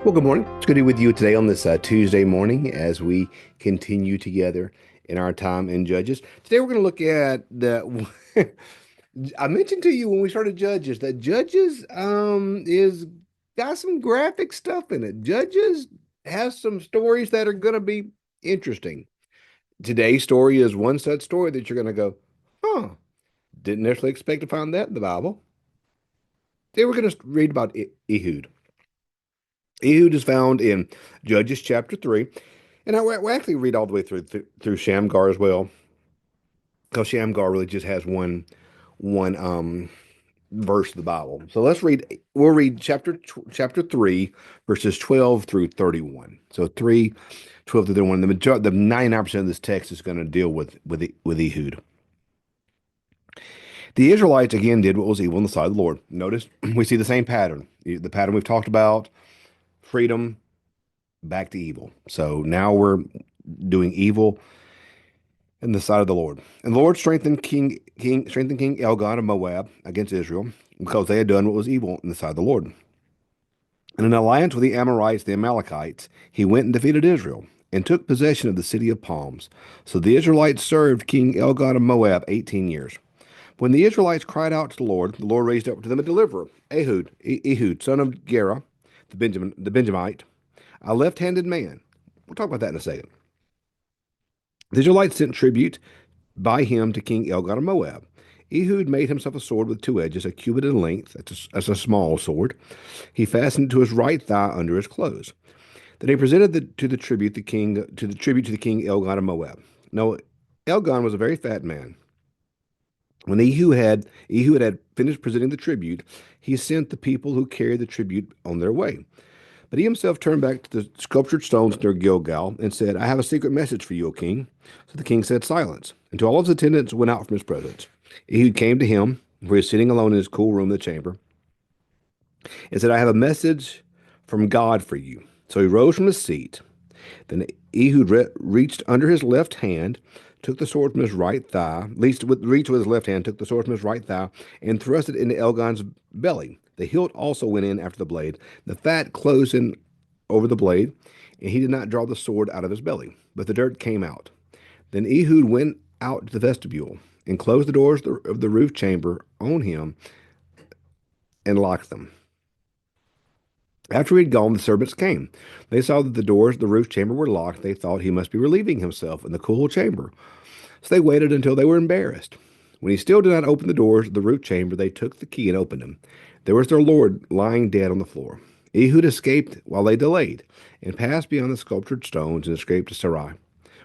Well, good morning. It's good to be with you today on this Tuesday morning as we continue together in our time in Judges. Today we're going to look at the. I mentioned to you when we started Judges that Judges is got some graphic stuff in it. Judges has some stories that are going to be interesting. Today's story is one such story that you're going to go, huh, didn't necessarily expect to find that in the Bible. Today we're going to read about Ehud. Ehud is found in Judges chapter 3. And we'll actually read all the way through Shamgar as well, because Shamgar really just has one verse of the Bible. So let's read. We'll read chapter 3, verses 12 through 31. So 3, 12 through 31. The 99% of this text is going to deal with Ehud. The Israelites again did what was evil in the sight of the Lord. Notice we see the same pattern. The pattern we've talked about: freedom, back to evil. So now we're doing evil in the sight of the Lord. And the Lord strengthened King Elgon of Moab against Israel, because they had done what was evil in the sight of the Lord. In an alliance with the Amorites, the Amalekites, he went and defeated Israel and took possession of the city of palms. So the Israelites served King Elgon of Moab 18 years. When the Israelites cried out to the Lord raised up to them a deliverer, Ehud, son of Gera, the Benjamite, a left-handed man. We'll talk about that in a second. The Israelites sent tribute by him to King Elgon of Moab. Ehud made himself a sword with two edges, a cubit in length. That's a small sword. He fastened it to his right thigh under his clothes. Then he presented the tribute to the king Elgon of Moab. Now, Elgon was a very fat man. When Ehud had finished presenting the tribute, he sent the people who carried the tribute on their way. But he himself turned back to the sculptured stones near Gilgal and said, I have a secret message for you, O king. So the king said, silence. Until all of his attendants went out from his presence. Ehud came to him, where he was sitting alone in his cool room in the chamber, and said, I have a message from God for you. So he rose from his seat. Then Ehud reached under his left hand, took the sword from his right thigh, reached with his left hand, took the sword from his right thigh, and thrust it into Elgon's belly. The hilt also went in after the blade. The fat closed in over the blade, and he did not draw the sword out of his belly, but the dirt came out. Then Ehud went out to the vestibule and closed the doors of the roof chamber on him and locked them. After he had gone, the servants came. They saw that the doors of the roof chamber were locked. They thought he must be relieving himself in the cool chamber. So they waited until they were embarrassed. When he still did not open the doors of the roof chamber, they took the key and opened them. There was their lord lying dead on the floor. Ehud escaped while they delayed, and passed beyond the sculptured stones and escaped to Sarai.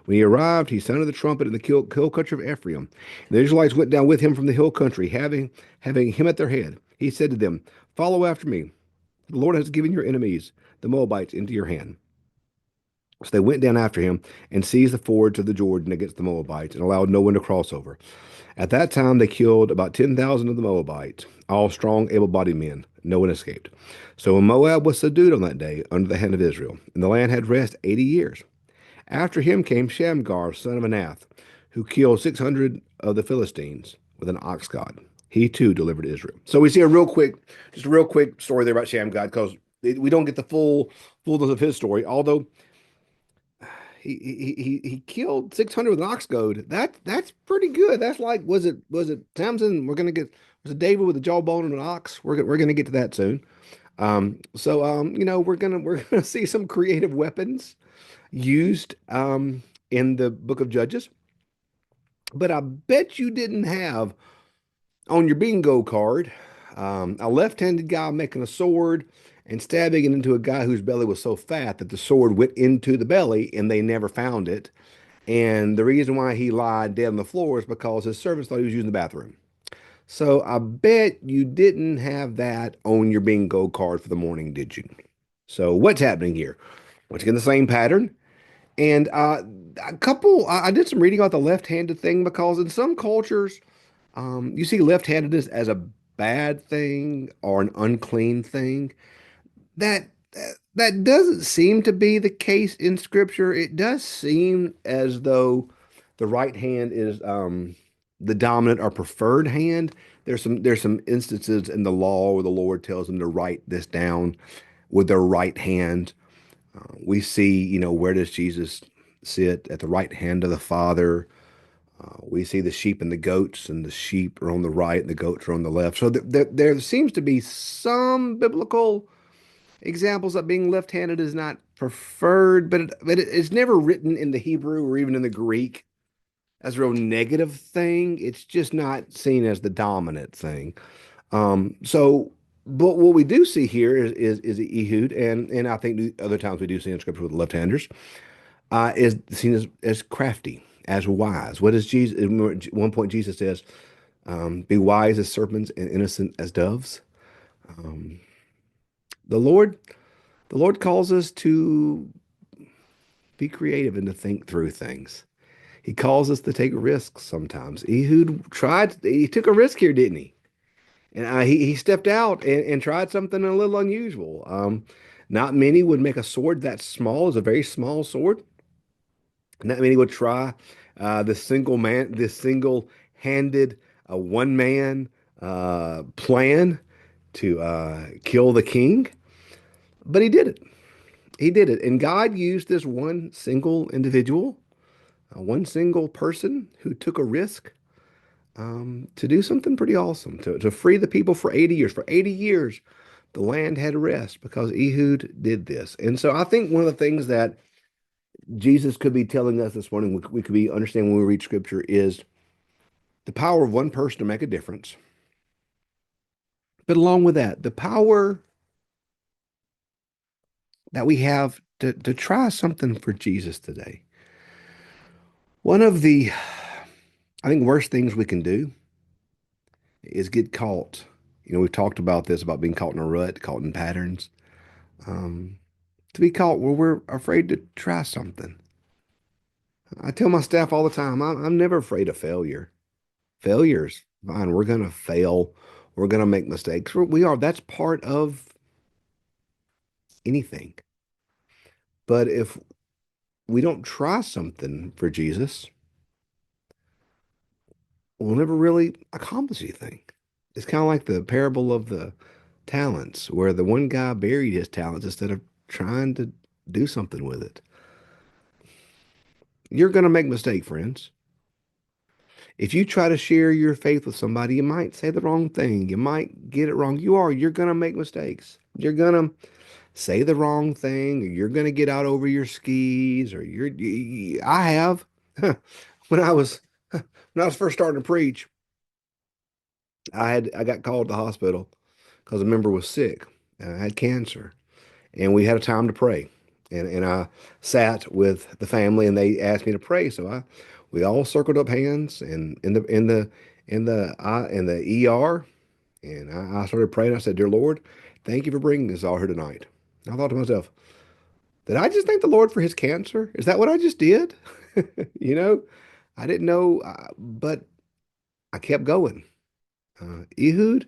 When he arrived, he sounded the trumpet in the hill country of Ephraim. And the Israelites went down with him from the hill country, having him at their head. He said to them, follow after me. The Lord has given your enemies, the Moabites, into your hand. So they went down after him and seized the fords of the Jordan against the Moabites and allowed no one to cross over. At that time, they killed about 10,000 of the Moabites, all strong, able-bodied men. No one escaped. So when Moab was subdued on that day under the hand of Israel, and the land had rest 80 years. After him came Shamgar, son of Anath, who killed 600 of the Philistines with an ox god. He too delivered Israel. So we see just a real quick story there about Shamgar, because we don't get the fullness of his story. Although he killed 600 with an ox goad. That's pretty good. That's like, was it Samson? Was it David with a jawbone and an ox? We're gonna get to that soon. We're gonna see some creative weapons used in the book of Judges. But I bet you didn't have on your bingo card a left-handed guy making a sword and stabbing it into a guy whose belly was so fat that the sword went into the belly and they never found it. And the reason why he lied dead on the floor is because his servants thought he was using the bathroom. So I bet you didn't have that on your bingo card for the morning, did you? So what's happening here? Once again, the same pattern. And I did some reading about the left-handed thing, because in some cultures, you see left-handedness as a bad thing or an unclean thing. That that doesn't seem to be the case in Scripture. It does seem as though the right hand is the dominant or preferred hand. There's some instances in the law where the Lord tells them to write this down with their right hand. We see, where does Jesus sit? At the right hand of the Father. We see the sheep and the goats, and the sheep are on the right and the goats are on the left. So there seems to be some biblical examples that being left-handed is not preferred, but it's never written in the Hebrew or even in the Greek as a real negative thing. It's just not seen as the dominant thing. But what we do see here is Ehud, and I think other times we do see in scripture with left-handers, is seen as crafty, as wise. What is Jesus? At one point, Jesus says, "Be wise as serpents and innocent as doves." Um, the Lord, the Lord calls us to be creative and to think through things. He calls us to take risks sometimes. Ehud tried, he took a risk here, didn't he? And he stepped out and tried something a little unusual. Not many would make a sword that small. It's a very small sword. Not many would try this single-handed, one-man plan to kill the king. But he did it. He did it. And God used this one single individual, one single person who took a risk to do something pretty awesome, to free the people for 80 years. For 80 years, the land had rest because Ehud did this. And so I think one of the things that Jesus could be telling us this morning, we could be understanding when we read scripture, is the power of one person to make a difference. But along with that, the power that we have to try something for Jesus today. One of the, I think, worst things we can do is get caught. We've talked about this, about being caught in a rut, caught in patterns. Um, to be caught where we're afraid to try something. I tell my staff all the time, I'm never afraid of failure. Failure's fine. We're going to fail. We're going to make mistakes. We are. That's part of anything. But if we don't try something for Jesus, we'll never really accomplish anything. It's kind of like the parable of the talents, where the one guy buried his talents instead of trying to do something with it. You're going to make mistakes, friends. If you try to share your faith with somebody, you might say the wrong thing. You might get it wrong. You're going to make mistakes. You're going to say the wrong thing, or you're going to get out over your skis, or I have when I was first starting to preach, I got called to the hospital because a member was sick. I had cancer, and we had a time to pray. And I sat with the family, and they asked me to pray. So we all circled up hands and in the ER, and I started praying. I said, "Dear Lord, thank you for bringing us all here tonight." I thought to myself, did I just thank the Lord for his cancer? Is that what I just did? You know, I didn't know, but I kept going. Ehud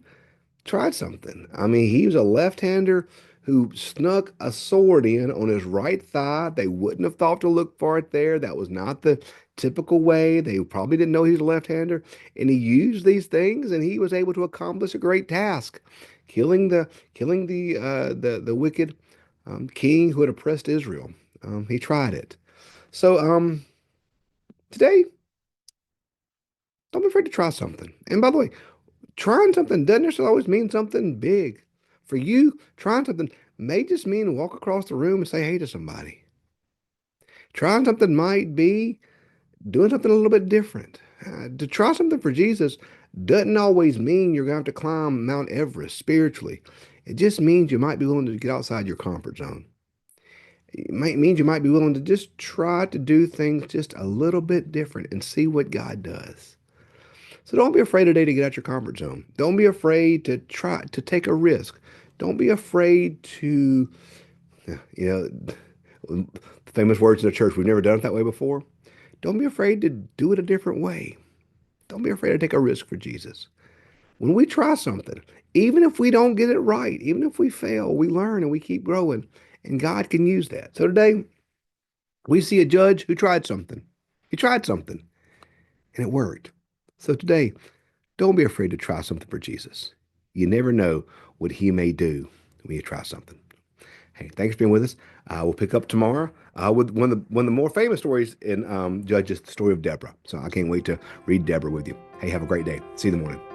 tried something. I mean, he was a left-hander who snuck a sword in on his right thigh. They wouldn't have thought to look for it there. That was not the typical way. They probably didn't know he was a left-hander. And he used these things, and he was able to accomplish a great task, killing the wicked king who had oppressed Israel. He tried it. So today, don't be afraid to try something. And by the way, trying something doesn't necessarily always mean something big. For you, trying something may just mean walk across the room and say hey to somebody. Trying something might be doing something a little bit different. To try something for Jesus doesn't always mean you're going to have to climb Mount Everest spiritually. It just means you might be willing to get outside your comfort zone. Means you might be willing to just try to do things just a little bit different and see what God does. So don't be afraid today to get out your comfort zone. Don't be afraid to try to take a risk. Don't be afraid to, the famous words in the church, we've never done it that way before. Don't be afraid to do it a different way. Don't be afraid to take a risk for Jesus. When we try something, even if we don't get it right, even if we fail, we learn and we keep growing, and God can use that. So today, we see a judge who tried something. He tried something, and it worked. So today, don't be afraid to try something for Jesus. You never know what he may do when you try something. Hey, thanks for being with us. We'll pick up tomorrow with one of the more famous stories in Judges, the story of Deborah. So I can't wait to read Deborah with you. Hey, have a great day. See you in the morning.